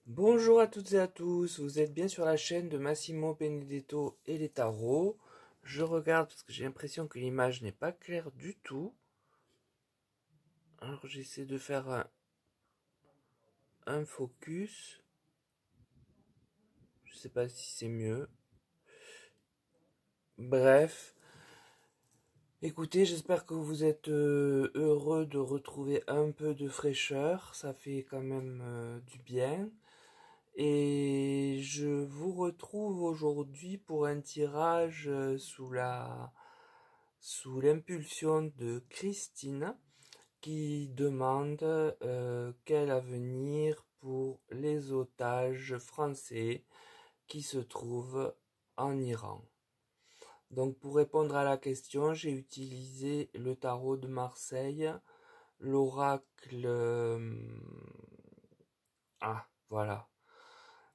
Bonjour à toutes et à tous, vous êtes bien sur la chaîne de Massimo Benedetto et les tarots. Je regarde parce que j'ai l'impression que l'image n'est pas claire du tout. Alors j'essaie de faire un focus. Je sais pas si c'est mieux. Bref, écoutez, j'espère que vous êtes heureux de retrouver un peu de fraîcheur. Ça fait quand même du bien. Et je vous retrouve aujourd'hui pour un tirage sous l'impulsion de Christine qui demande quel avenir pour les otages français qui se trouvent en Iran. Donc pour répondre à la question, j'ai utilisé le tarot de Marseille, l'oracle... voilà.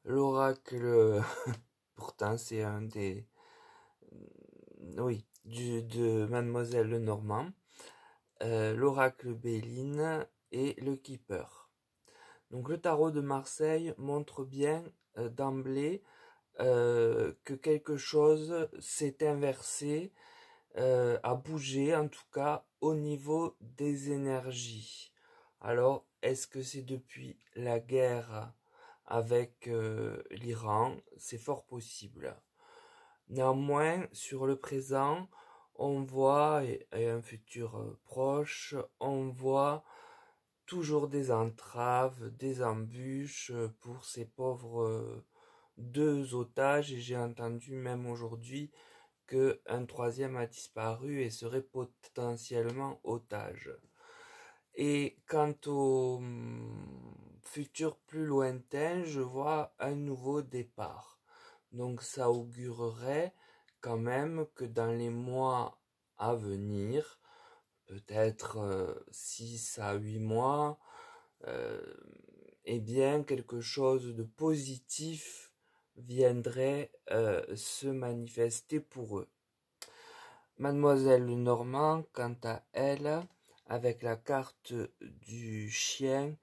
L'oracle... pourtant c'est un des... oui, de Mademoiselle Lenormand. L'oracle Béline et le Keeper. Donc le tarot de Marseille montre bien d'emblée que quelque chose s'est inversé, a bougé en tout cas au niveau des énergies. Alors est-ce que c'est depuis la guerre avec l'Iran? C'est fort possible. Néanmoins, sur le présent, on voit, et un futur proche, on voit toujours des entraves, des embûches pour ces pauvres deux otages. Et j'ai entendu même aujourd'hui qu'un troisième a disparu et serait potentiellement otage. Et quant au futur plus lointain, je vois un nouveau départ. Donc ça augurerait quand même que dans les mois à venir, peut-être 6 à 8 mois, euh, eh bien quelque chose de positif viendrait se manifester pour eux. Mademoiselle Normand, quant à elle, avec la carte du chien,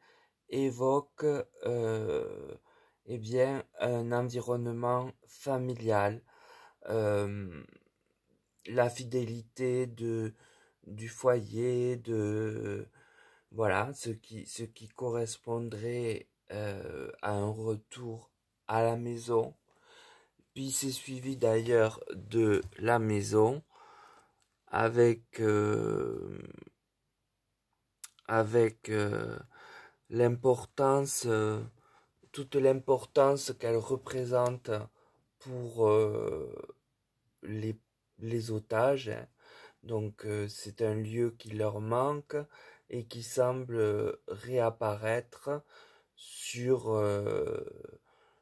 évoque eh bien un environnement familial, la fidélité du foyer, voilà, ce qui correspondrait à un retour à la maison. Puis c'est suivi d'ailleurs de la maison avec l'importance, toute l'importance qu'elle représente pour les, les otages, hein. Donc c'est un lieu qui leur manque et qui semble réapparaître sur,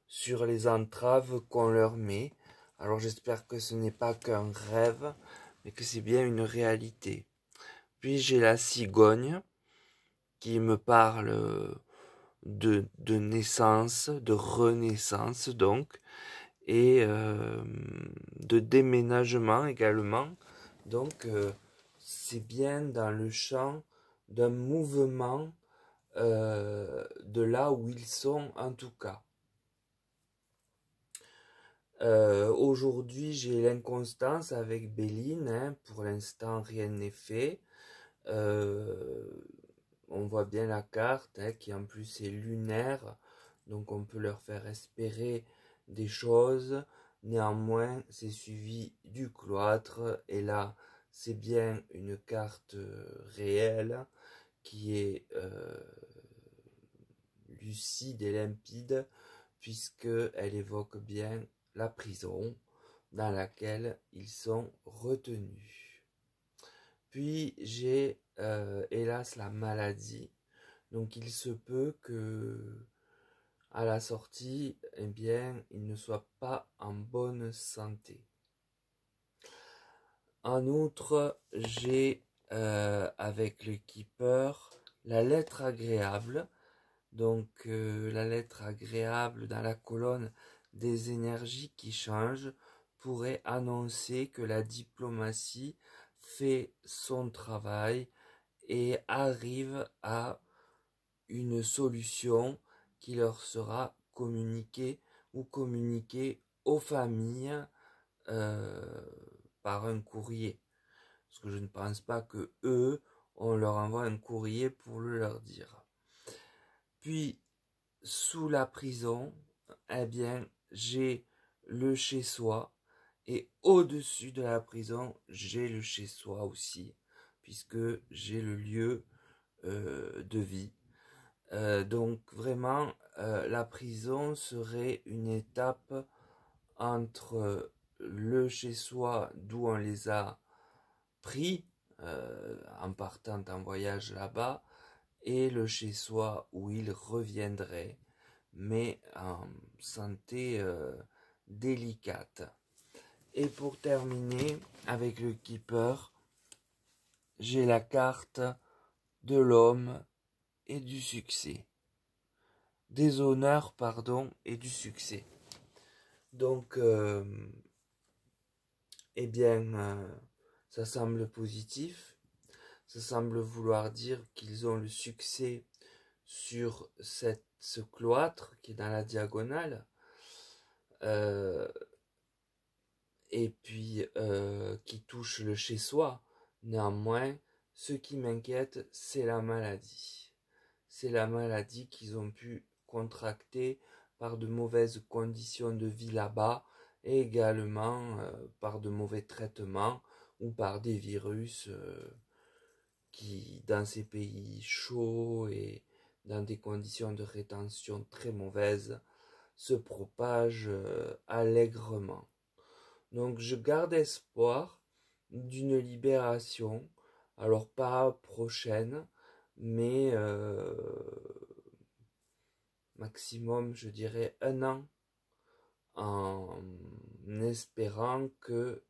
sur les entraves qu'on leur met. Alors j'espère que ce n'est pas qu'un rêve, mais que c'est bien une réalité. Puis j'ai la cigogne qui me parle de naissance, de renaissance donc, et de déménagement également. Donc c'est bien dans le champ d'un mouvement de là où ils sont en tout cas. Aujourd'hui j'ai l'inconstance avec Béline, hein. Pour l'instant rien n'est fait. On voit bien la carte, hein, qui en plus est lunaire, donc on peut leur faire espérer des choses. Néanmoins, c'est suivi du cloître, et là, c'est bien une carte réelle qui est lucide et limpide, puisqu'elle évoque bien la prison dans laquelle ils sont retenus. Puis j'ai hélas la maladie, donc il se peut que à la sortie, eh bien, ils ne soient pas en bonne santé. En outre, j'ai avec le keeper la lettre agréable. Donc la lettre agréable dans la colonne des énergies qui changent pourrait annoncer que la diplomatie fait son travail et arrive à une solution qui leur sera communiquer ou communiquer aux familles par un courrier. Parce que je ne pense pas que eux, on leur envoie un courrier pour le leur dire. Puis, sous la prison, eh bien, j'ai le chez-soi. Et au-dessus de la prison, j'ai le chez-soi aussi, puisque j'ai le lieu de vie. Donc vraiment, la prison serait une étape entre le chez-soi d'où on les a pris en partant en voyage là-bas et le chez-soi où ils reviendraient, mais en santé délicate. Et pour terminer avec le keeper, j'ai la carte de l'homme et du succès. Des honneurs, pardon, et du succès. Donc, eh bien, ça semble positif. Ça semble vouloir dire qu'ils ont le succès sur ce cloître qui est dans la diagonale. Et puis qui touche le chez-soi. Néanmoins, ce qui m'inquiète, c'est la maladie. C'est la maladie qu'ils ont pu contracter par de mauvaises conditions de vie là-bas et également par de mauvais traitements ou par des virus qui, dans ces pays chauds et dans des conditions de rétention très mauvaises, se propagent allègrement. Donc je garde espoir d'une libération, alors pas prochaine, mais maximum, je dirais, 1 an, en espérant que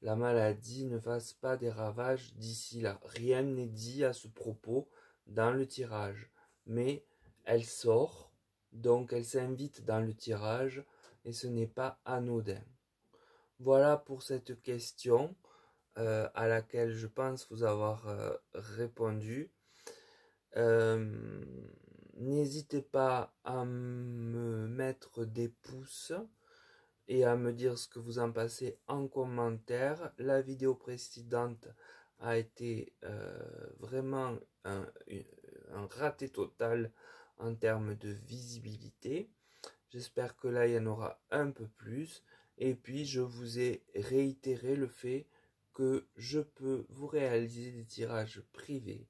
la maladie ne fasse pas des ravages d'ici là. Rien n'est dit à ce propos dans le tirage, mais elle sort, donc elle s'invite dans le tirage, et ce n'est pas anodin. Voilà pour cette question à laquelle je pense vous avoir répondu. N'hésitez pas à me mettre des pouces et à me dire ce que vous en pensez en commentaire. La vidéo précédente a été vraiment un raté total en termes de visibilité. J'espère que là, il y en aura un peu plus. Et puis, je vous ai réitéré le fait que je peux vous réaliser des tirages privés.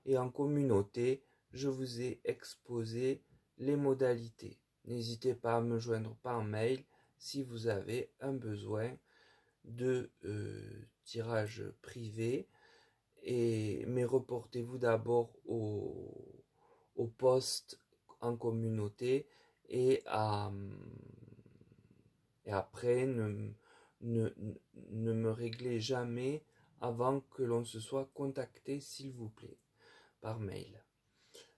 Et en communauté, je vous ai exposé les modalités. N'hésitez pas à me joindre par mail si vous avez un besoin de tirage privé. Mais reportez-vous d'abord au post en communauté et après ne me réglez jamais avant que l'on se soit contacté, s'il vous plaît, par mail.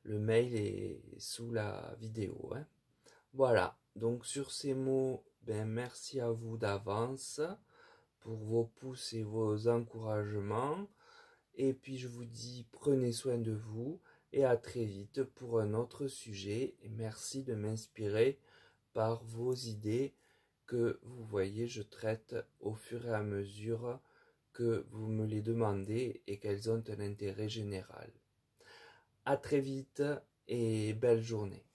Le mail est sous la vidéo, hein. Voilà, donc sur ces mots, merci à vous d'avance pour vos pouces et vos encouragements. Et puis je vous dis, prenez soin de vous et à très vite pour un autre sujet. Et merci de m'inspirer par vos idées que vous voyez, je traite au fur et à mesure que vous me les demandez et qu'elles ont un intérêt général. À très vite et belle journée.